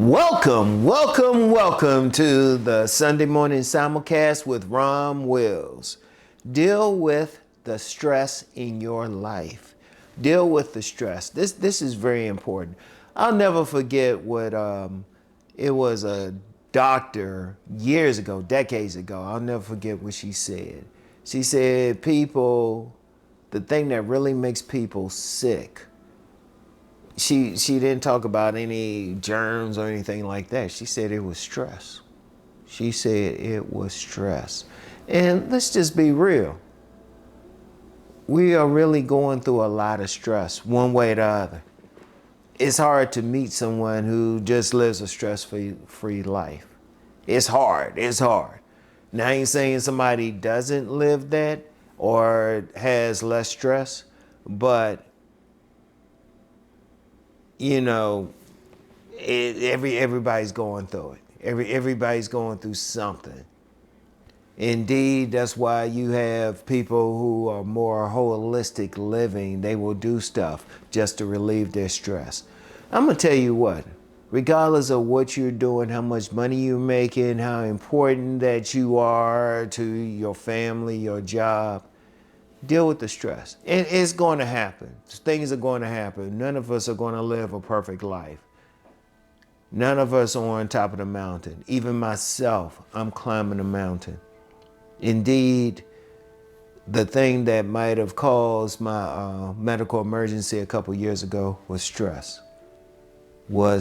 Welcome to the Sunday morning simulcast with RomWills. Deal with the stress in your life. Deal with the stress. This is very important. I'll never forget what it was a doctor years ago, decades ago. I'll never forget what she said. She said, the thing that really makes people sick. She didn't talk about any germs or anything like that. She said it was stress. She said it was stress. And let's just be real. We are really going through a lot of stress, one way or the other. It's hard to meet someone who just lives a stress-free life. It's hard. Now, I ain't saying somebody doesn't live that or has less stress, but you know, everybody's going through it. Everybody's going through something. Indeed, that's why you have people who are more holistic living. They will do stuff just to relieve their stress. I'm going to tell you what, regardless of what you're doing, how much money you're making, how important that you are to your family, your job, deal with the stress. It's going to happen. Things are going to happen. None of us are going to live a perfect life. None of us are on top of the mountain. Even myself, I'm climbing a mountain. Indeed, the thing that might have caused my medical emergency a couple years ago was stress. We're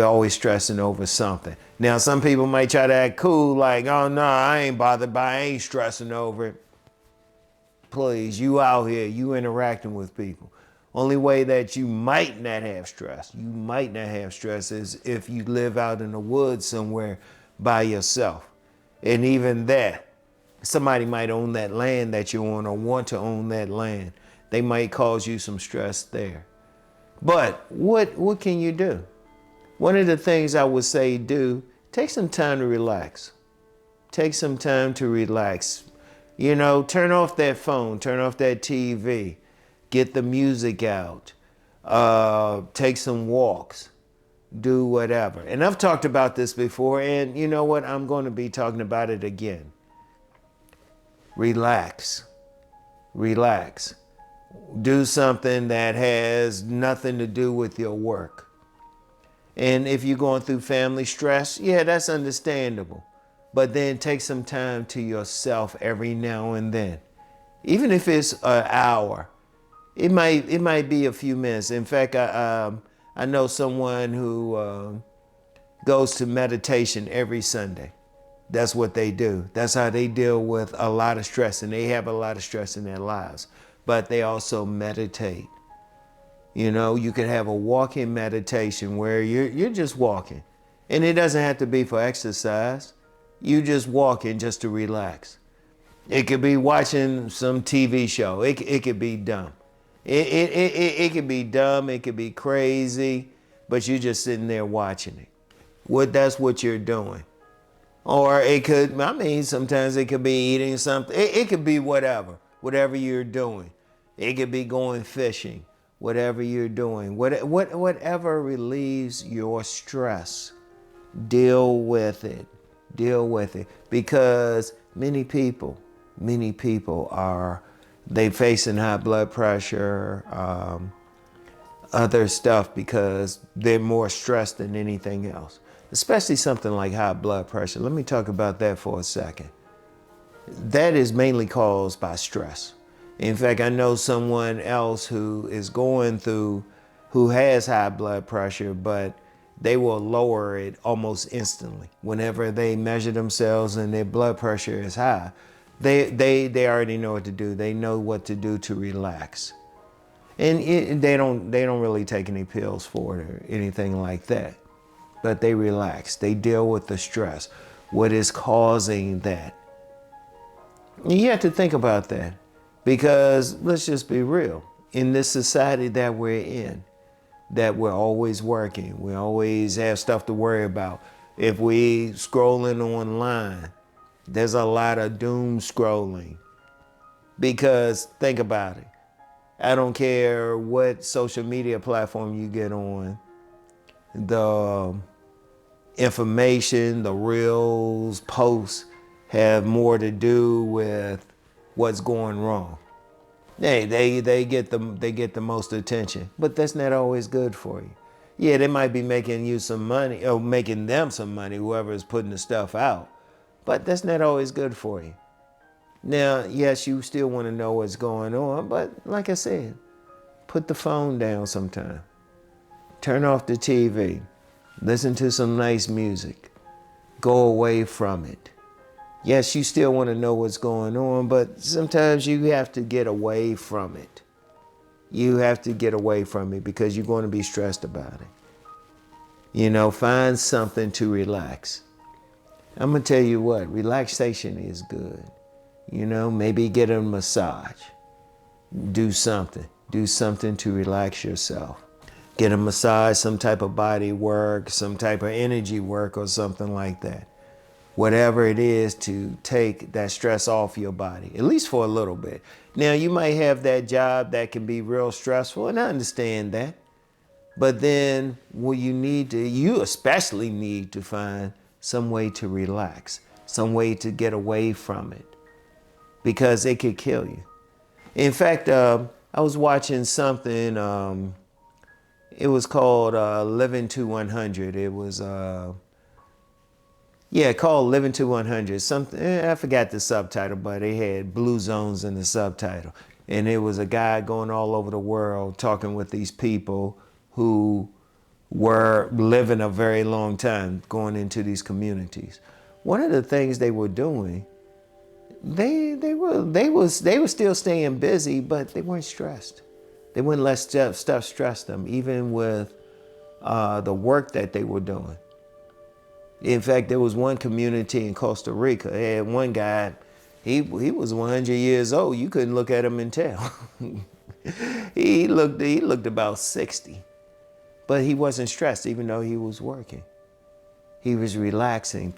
always stressing over something. Now, some people might try to act cool, like, oh no, I ain't bothered by it. I ain't stressing over it. Please, you out here, you interacting with people. Only way that you might not have stress is if you live out in the woods somewhere by yourself. And even that, somebody might own that land that you own or want to own that land. They might cause you some stress there. But what can you do? One of the things I would say take some time to relax. Take some time to relax. You know, turn off that phone, turn off that TV, get the music out, take some walks, do whatever. And I've talked about this before, and you know what? I'm going to be talking about it again. Relax. Do something that has nothing to do with your work. And if you're going through family stress, yeah, that's understandable. But then take some time to yourself every now and then. Even if it's an hour, it might be a few minutes. In fact, I know someone who goes to meditation every Sunday. That's what they do. That's how they deal with a lot of stress, and they have a lot of stress in their lives. But they also meditate. You know, you can have a walking meditation where you're just walking. And it doesn't have to be for exercise. You just walking just to relax. It could be watching some TV show. It could be dumb. It could be dumb. It could be crazy, but you're just sitting there watching it. That's what you're doing. Or sometimes it could be eating something. It could be whatever you're doing. It could be going fishing, whatever you're doing. Whatever relieves your stress, deal with it. Because many people are facing high blood pressure, other stuff, because they're more stressed than anything else, especially something like high blood pressure. Let me talk about that for a second. That is mainly caused by stress. In fact, I know someone else who has high blood pressure, but they will lower it almost instantly. Whenever they measure themselves and their blood pressure is high, they already know what to do. They know what to do to relax. And they don't really take any pills for it or anything like that. But they relax. They deal with the stress. What is causing that? You have to think about that, because let's just be real. In this society that we're in, that we're always working, we always have stuff to worry about. If we scrolling online, there's a lot of doom scrolling. Because think about it. I don't care what social media platform you get on. the information, the reels, posts have more to do with what's going wrong. They get the most attention, but that's not always good for you. Yeah, they might be making you some money or making them some money, whoever is putting the stuff out, but that's not always good for you. Now, yes, you still want to know what's going on, but like I said, put the phone down sometime. Turn off the TV. Listen to some nice music. Go away from it. Yes, you still want to know what's going on, but sometimes you have to get away from it. You have to get away from it because you're going to be stressed about it. Find something to relax. I'm going to tell you what, relaxation is good. Maybe get a massage. Do something. Do something to relax yourself. Get a massage, some type of body work, some type of energy work or something like that. Whatever it is to take that stress off your body, at least for a little bit. Now, you might have that job that can be real stressful, and I understand that. But then you especially need to find some way to relax, some way to get away from it, because it could kill you. In fact, I was watching something, it was called Living to 100. It was, called Living to 100. Something, I forgot the subtitle, but it had blue zones in the subtitle. And it was a guy going all over the world talking with these people who were living a very long time, going into these communities. One of the things they were doing, they were still staying busy, but they weren't stressed. They wouldn't let stuff stress them, even with the work that they were doing. In fact, there was one community in Costa Rica. They had one guy, he was 100 years old. You couldn't look at him and tell. he looked about 60, but he wasn't stressed, even though he was working. He was relaxing.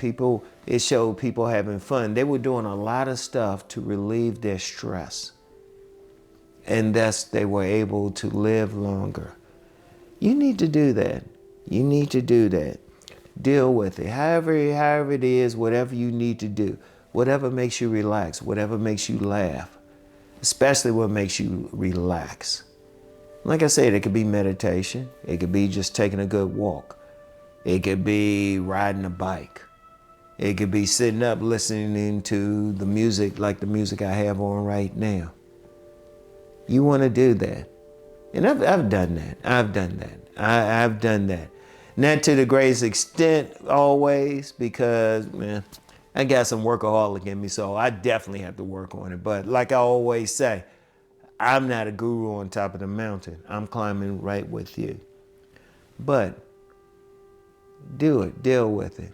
It showed people having fun. They were doing a lot of stuff to relieve their stress. And thus they were able to live longer. You need to do that. You need to do that. Deal with it. However it is, whatever you need to do. Whatever makes you relax. Whatever makes you laugh. Especially what makes you relax. Like I said, it could be meditation. It could be just taking a good walk. It could be riding a bike. It could be sitting up listening to the music like the music I have on right now. You want to do that. And I've done that. I've done that. Not to the greatest extent always, because, man, I got some workaholic in me, so I definitely have to work on it. But like I always say, I'm not a guru on top of the mountain. I'm climbing right with you. But do it. Deal with it.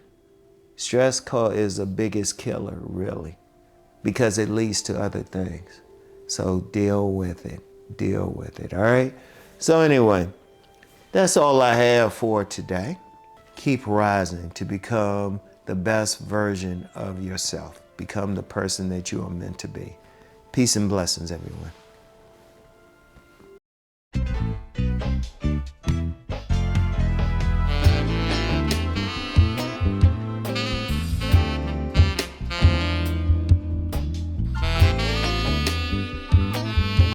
Stress is the biggest killer, really, because it leads to other things. So deal with it. Deal with it, all right? So anyway, that's all I have for today. Keep rising to become the best version of yourself. Become the person that you are meant to be. Peace and blessings, everyone.